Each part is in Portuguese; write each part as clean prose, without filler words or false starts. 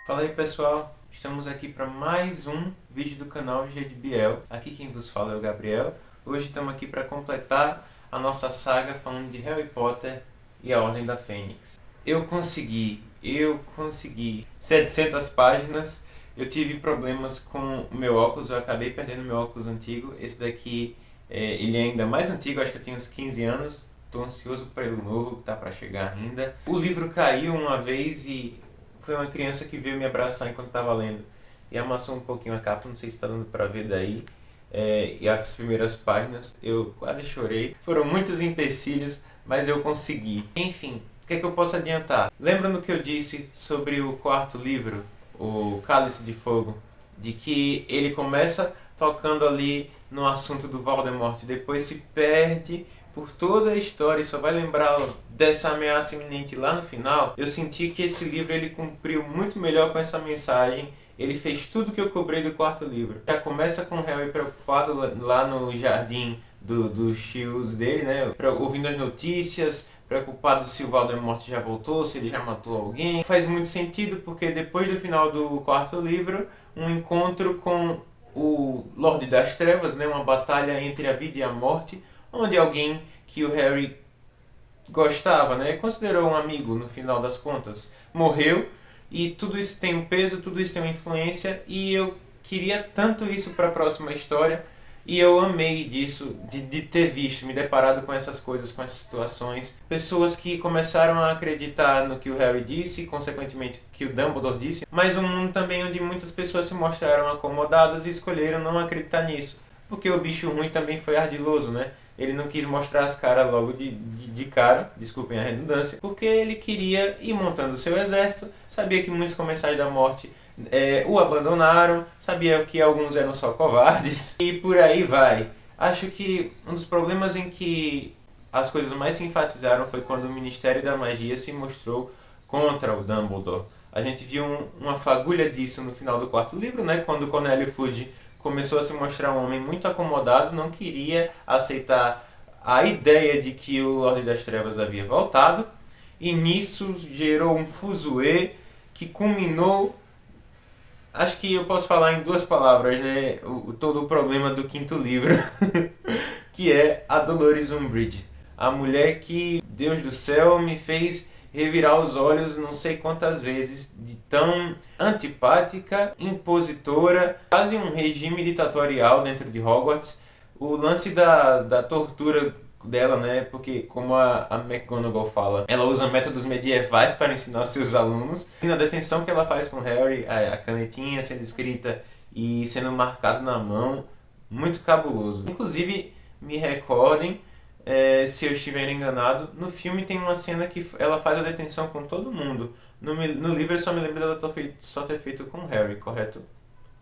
Fala aí pessoal, estamos aqui para mais um vídeo do canal G de Biel. Aqui quem vos fala é o Gabriel. Hoje estamos aqui para completar a nossa saga falando de Harry Potter e a Ordem da Fênix. Eu consegui 700 páginas. Eu tive problemas com o meu óculos, eu acabei perdendo meu óculos antigo. Esse daqui, ele é ainda mais antigo, acho que eu tenho uns 15 anos. Estou ansioso para ele novo, que está para chegar ainda. O livro caiu uma vez e foi uma criança que veio me abraçar enquanto estava lendo e amassou um pouquinho a capa, não sei se está dando para ver daí. E as primeiras páginas eu quase chorei. Foram muitos empecilhos, mas eu consegui. Enfim, o que é que eu posso adiantar? Lembra no que eu disse sobre o quarto livro, o Cálice de Fogo? De que ele começa tocando ali no assunto do Voldemort e depois se perde por toda a história e só vai lembrar dessa ameaça iminente lá no final. Eu senti que esse livro ele cumpriu muito melhor com essa mensagem. Ele fez tudo que eu cobrei do quarto livro. Já começa com o Harry preocupado lá no jardim dos tios dele, né? Ouvindo as notícias, preocupado se o Voldemort já voltou, se ele já matou alguém. Faz muito sentido porque depois do final do quarto livro, um encontro com o Lorde das Trevas, né? Uma batalha entre a vida e a morte, onde alguém que o Harry gostava, né, considerou um amigo no final das contas, morreu. E tudo isso tem um peso, tudo isso tem uma influência, e eu queria tanto isso para a próxima história, e eu amei disso, de ter visto, me deparado com essas coisas, com essas situações. Pessoas que começaram a acreditar no que o Harry disse, consequentemente que o Dumbledore disse, mas um mundo também onde muitas pessoas se mostraram acomodadas e escolheram não acreditar nisso. Porque o bicho ruim também foi ardiloso, né? Ele não quis mostrar as caras logo de cara, desculpem a redundância, porque ele queria ir montando o seu exército, sabia que muitos comensais da morte o abandonaram, sabia que alguns eram só covardes, e por aí vai. Acho que um dos problemas em que as coisas mais se enfatizaram foi quando o Ministério da Magia se mostrou contra o Dumbledore. A gente viu uma fagulha disso no final do quarto livro, né? Quando o Cornélio Fudge começou a se mostrar um homem muito acomodado, não queria aceitar a ideia de que o Lorde das Trevas havia voltado, e nisso gerou um fuzuê que culminou, acho que eu posso falar em duas palavras, né, todo o problema do quinto livro, que é a Dolores Umbridge, a mulher que, Deus do céu, me fez revirar os olhos não sei quantas vezes, de tão antipática, impositora, quase um regime ditatorial dentro de Hogwarts. O lance da tortura dela, né? Porque como a McGonagall fala, ela usa métodos medievais para ensinar seus alunos. E na detenção que ela faz com Harry, a canetinha sendo escrita e sendo marcado na mão, muito cabuloso. Inclusive, me recordem, se eu estiver enganado, no filme tem uma cena que ela faz a detenção com todo mundo. No livro eu só me lembro dela só ter feito com Harry, correto?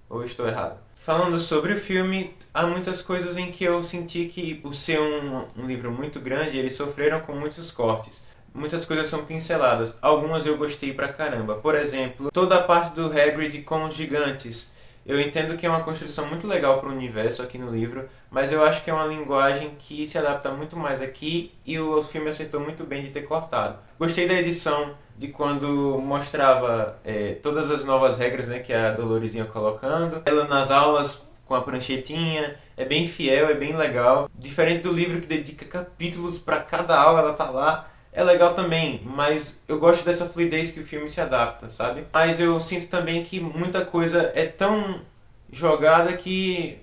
Ou estou errado? Falando sobre o filme, há muitas coisas em que eu senti que, por ser um livro muito grande, eles sofreram com muitos cortes. Muitas coisas são pinceladas, algumas eu gostei pra caramba. Por exemplo, toda a parte do Hagrid com os gigantes. Eu entendo que é uma construção muito legal para o universo aqui no livro, mas eu acho que é uma linguagem que se adapta muito mais aqui e o filme acertou muito bem de ter cortado. Gostei da edição de quando mostrava todas as novas regras, né, que a Dolores ia colocando. Ela nas aulas com a pranchetinha, é bem fiel, é bem legal. Diferente do livro que dedica capítulos para cada aula, ela tá lá. É legal também, mas eu gosto dessa fluidez que o filme se adapta, sabe? Mas eu sinto também que muita coisa é tão jogada que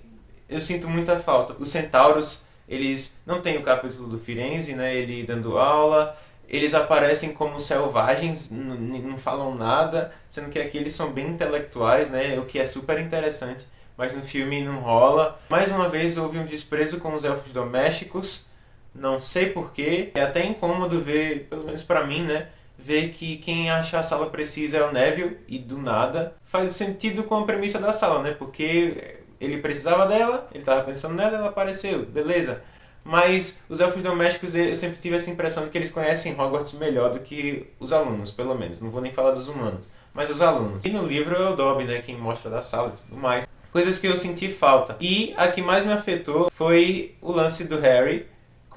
eu sinto muita falta. Os centauros, eles não têm o capítulo do Firenze, né? Ele dando aula, eles aparecem como selvagens, não falam nada, sendo que aqui eles são bem intelectuais, né? O que é super interessante, mas no filme não rola. Mais uma vez houve um desprezo com os elfos domésticos. Não sei porquê, é até incômodo ver, pelo menos pra mim, né? Ver que quem acha a sala precisa é o Neville e do nada faz sentido com a premissa da sala, né? Porque ele precisava dela, ele estava pensando nela, ela apareceu, beleza. Mas os elfos domésticos, eu sempre tive essa impressão de que eles conhecem Hogwarts melhor do que os alunos, pelo menos. Não vou nem falar dos humanos, mas os alunos. E no livro é o Dobby, né? Quem mostra da sala e tudo mais. Coisas que eu senti falta. E a que mais me afetou foi o lance do Harry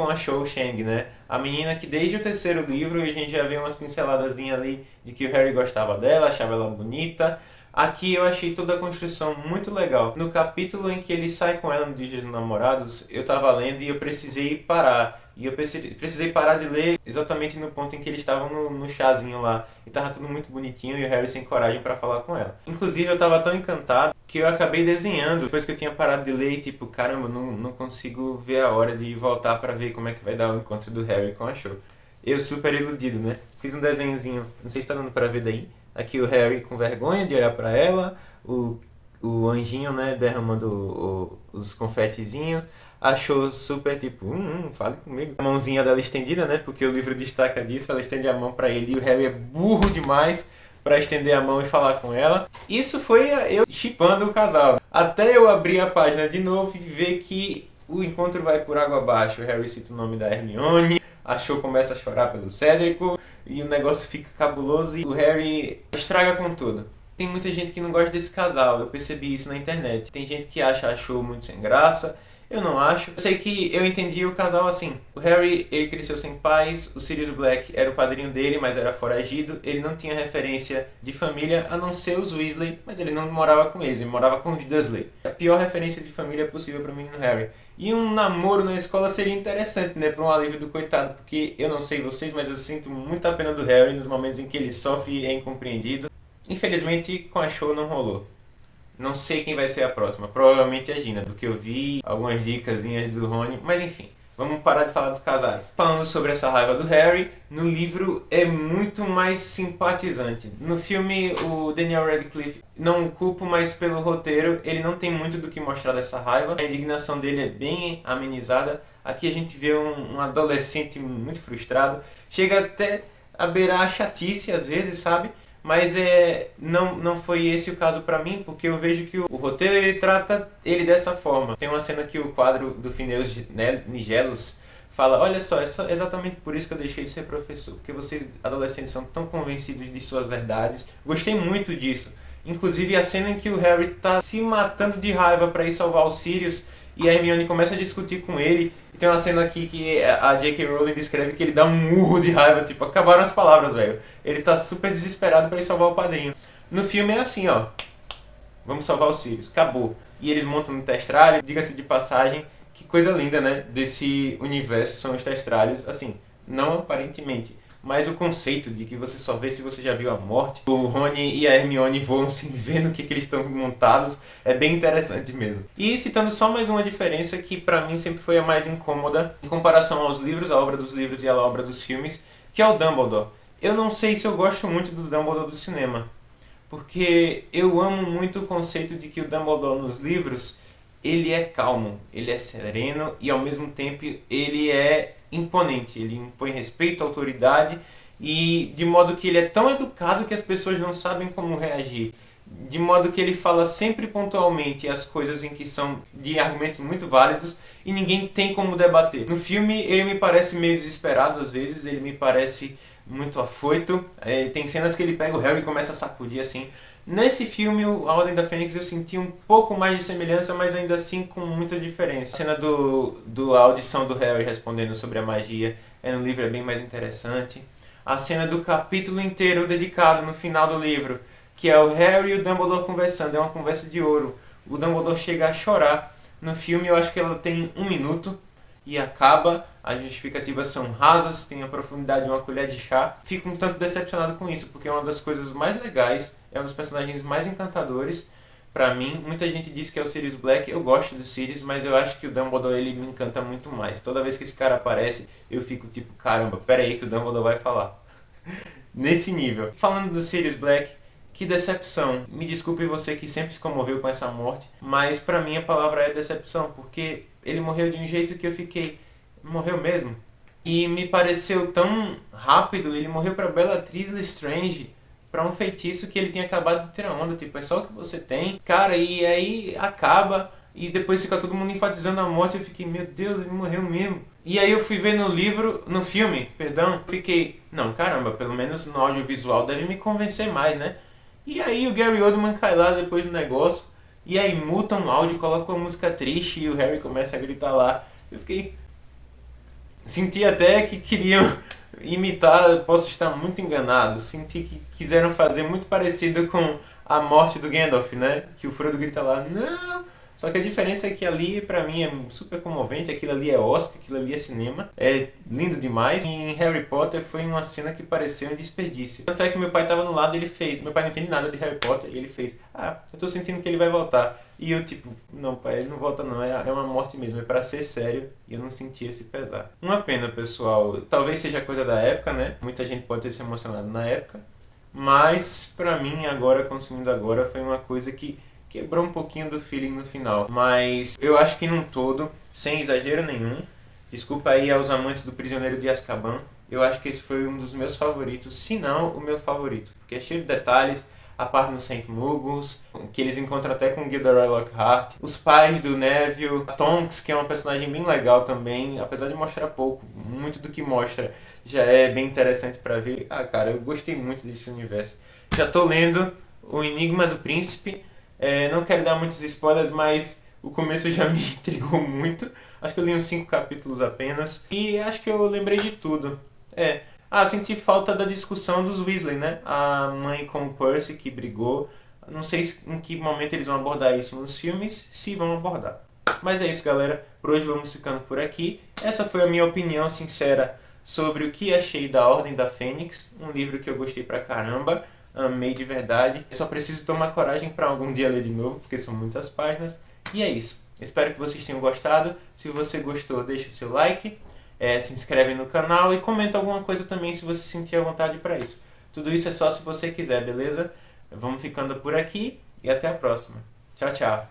com a Cho Chang, né? A menina que desde o terceiro livro a gente já vê umas pinceladazinhas ali de que o Harry gostava dela, achava ela bonita. Aqui eu achei toda a construção muito legal. No capítulo em que ele sai com ela no Dia dos Namorados, eu tava lendo e eu precisei parar. E eu precisei parar de ler exatamente no ponto em que eles estavam no chazinho lá. E tava tudo muito bonitinho e o Harry sem coragem pra falar com ela. Inclusive eu tava tão encantado que eu acabei desenhando. Depois que eu tinha parado de ler e tipo, caramba, não consigo ver a hora de voltar pra ver como é que vai dar o encontro do Harry com a Cho. Eu super iludido, né? Fiz um desenhozinho, não sei se tá dando pra ver daí. Aqui o Harry com vergonha de olhar pra ela, o anjinho, né, derramando os confetezinhos. Achou super tipo, fale comigo. A mãozinha dela estendida, né, porque o livro destaca disso, ela estende a mão pra ele e o Harry é burro demais pra estender a mão e falar com ela. Isso foi eu shippando o casal. Até eu abrir a página de novo e ver que o encontro vai por água abaixo. O Harry cita o nome da Hermione, a Cho começa a chorar pelo Cédrico e o negócio fica cabuloso e o Harry estraga com tudo. Tem muita gente que não gosta desse casal, eu percebi isso na internet. Tem gente que acha a Cho muito sem graça, eu não acho. Eu sei que eu entendi o casal assim. O Harry, ele cresceu sem pais, o Sirius Black era o padrinho dele, mas era foragido. Ele não tinha referência de família, a não ser os Weasley, mas ele não morava com eles, ele morava com os Dursley. A pior referência de família possível para o menino Harry. E um namoro na escola seria interessante, né, para um alívio do coitado, porque eu não sei vocês, mas eu sinto muita pena do Harry nos momentos em que ele sofre e é incompreendido. Infelizmente, com a Cho não rolou. Não sei quem vai ser a próxima. Provavelmente a Gina, do que eu vi, algumas dicasinhas do Rony, mas enfim. Vamos parar de falar dos casais. Falando sobre essa raiva do Harry, no livro é muito mais simpatizante. No filme, o Daniel Radcliffe, não o culpo, mas pelo roteiro, ele não tem muito do que mostrar dessa raiva. A indignação dele é bem amenizada. Aqui a gente vê um adolescente muito frustrado. Chega até a beirar a chatice às vezes, sabe? Mas não foi esse o caso pra mim, porque eu vejo que o roteiro ele trata ele dessa forma. Tem uma cena que o quadro do Phineas Nigellus fala: olha só, é exatamente por isso que eu deixei de ser professor, porque vocês adolescentes são tão convencidos de suas verdades. Gostei muito disso. Inclusive a cena em que o Harry tá se matando de raiva pra ir salvar o Sirius e a Hermione começa a discutir com ele. E tem uma cena aqui que a J.K. Rowling descreve que ele dá um murro de raiva, tipo, acabaram as palavras, velho. Ele tá super desesperado pra ir salvar o padrinho. No filme é assim, ó, vamos salvar o Sirius, acabou. E eles montam no testralho, diga-se de passagem, que coisa linda, né, desse universo são os testralhos, assim, não aparentemente, mas o conceito de que você só vê se você já viu a morte. O Rony e a Hermione voam sem ver no que eles estão montados. É bem interessante mesmo. E citando só mais uma diferença que pra mim sempre foi a mais incômoda em comparação aos livros, a obra dos livros e a obra dos filmes, que é o Dumbledore. Eu não sei se eu gosto muito do Dumbledore do cinema, porque eu amo muito o conceito de que o Dumbledore nos livros, ele é calmo, ele é sereno e ao mesmo tempo ele é imponente, ele impõe respeito à autoridade e de modo que ele é tão educado que as pessoas não sabem como reagir. De modo que ele fala sempre pontualmente as coisas em que são de argumentos muito válidos e ninguém tem como debater. No filme ele me parece meio desesperado às vezes, ele me parece muito afoito. Tem cenas que ele pega o Harry e começa a sacudir assim. Nesse filme, A Ordem da Fênix, eu senti um pouco mais de semelhança, mas ainda assim com muita diferença. A cena da audição do Harry respondendo sobre a magia no livro é bem mais interessante. A cena do capítulo inteiro dedicado no final do livro, que é o Harry e o Dumbledore conversando, é uma conversa de ouro. O Dumbledore chega a chorar. No filme eu acho que ela tem 1 minuto e acaba. As justificativas são rasas, tem a profundidade de uma colher de chá. Fico um tanto decepcionado com isso, porque é uma das coisas mais legais, é um dos personagens mais encantadores pra mim. Muita gente diz que é o Sirius Black, eu gosto do Sirius, mas eu acho que o Dumbledore ele me encanta muito mais. Toda vez que esse cara aparece, eu fico tipo, caramba, pera aí que o Dumbledore vai falar. Nesse nível. Falando do Sirius Black, que decepção. Me desculpe você que sempre se comoveu com essa morte, mas pra mim a palavra é decepção, porque ele morreu de um jeito que eu fiquei... Morreu mesmo? E me pareceu tão rápido, ele morreu pra Bellatrix Lestrange, pra um feitiço que ele tinha acabado de tirar onda, tipo, é só o que você tem. Cara, e aí acaba, e depois fica todo mundo enfatizando a morte, eu fiquei, meu Deus, ele morreu mesmo. E aí eu fui ver no filme, fiquei, não, caramba, pelo menos no audiovisual deve me convencer mais, né? E aí o Gary Oldman cai lá depois do negócio, e aí muta um áudio, coloca uma música triste e o Harry começa a gritar lá. Eu fiquei... Senti até que queriam imitar, posso estar muito enganado, senti que quiseram fazer muito parecido com a morte do Gandalf, né? Que o Frodo grita lá, não! Só que a diferença é que ali, pra mim, é super comovente, aquilo ali é Oscar, aquilo ali é cinema, é lindo demais. E em Harry Potter foi uma cena que pareceu um desperdício. Tanto é que meu pai tava no lado e ele fez, meu pai não entende nada de Harry Potter, e ele fez, eu tô sentindo que ele vai voltar. E eu tipo, não pai, ele não volta não, é uma morte mesmo, é pra ser sério, e eu não senti esse pesar. Uma pena, pessoal, talvez seja coisa da época, né? Muita gente pode ter se emocionado na época, mas pra mim agora, consumindo agora, foi uma coisa que quebrou um pouquinho do feeling no final. Mas eu acho que num todo, sem exagero nenhum, desculpa aí aos amantes do Prisioneiro de Azkaban, eu acho que esse foi um dos meus favoritos, se não o meu favorito, porque é cheio de detalhes, a parte no St. Muggles, que eles encontram até com Gilderoy Lockhart, os pais do Neville, a Tonks, que é uma personagem bem legal também, apesar de mostrar pouco, muito do que mostra já é bem interessante pra ver. Cara, eu gostei muito desse universo. Já tô lendo O Enigma do Príncipe, não quero dar muitos spoilers, mas o começo já me intrigou muito. Acho que eu li uns 5 capítulos apenas. E acho que eu lembrei de tudo. Senti falta da discussão dos Weasley, né? A mãe com o Percy que brigou. Não sei em que momento eles vão abordar isso nos filmes, se vão abordar. Mas é isso, galera. Por hoje vamos ficando por aqui. Essa foi a minha opinião sincera sobre o que achei da Ordem da Fênix. Um livro que eu gostei pra caramba. Amei de verdade. Só preciso tomar coragem para algum dia ler de novo, porque são muitas páginas. E é isso. Espero que vocês tenham gostado. Se você gostou, deixa o seu like, se inscreve no canal e comenta alguma coisa também se você sentir a vontade para isso. Tudo isso é só se você quiser, beleza? Vamos ficando por aqui e até a próxima. Tchau, tchau.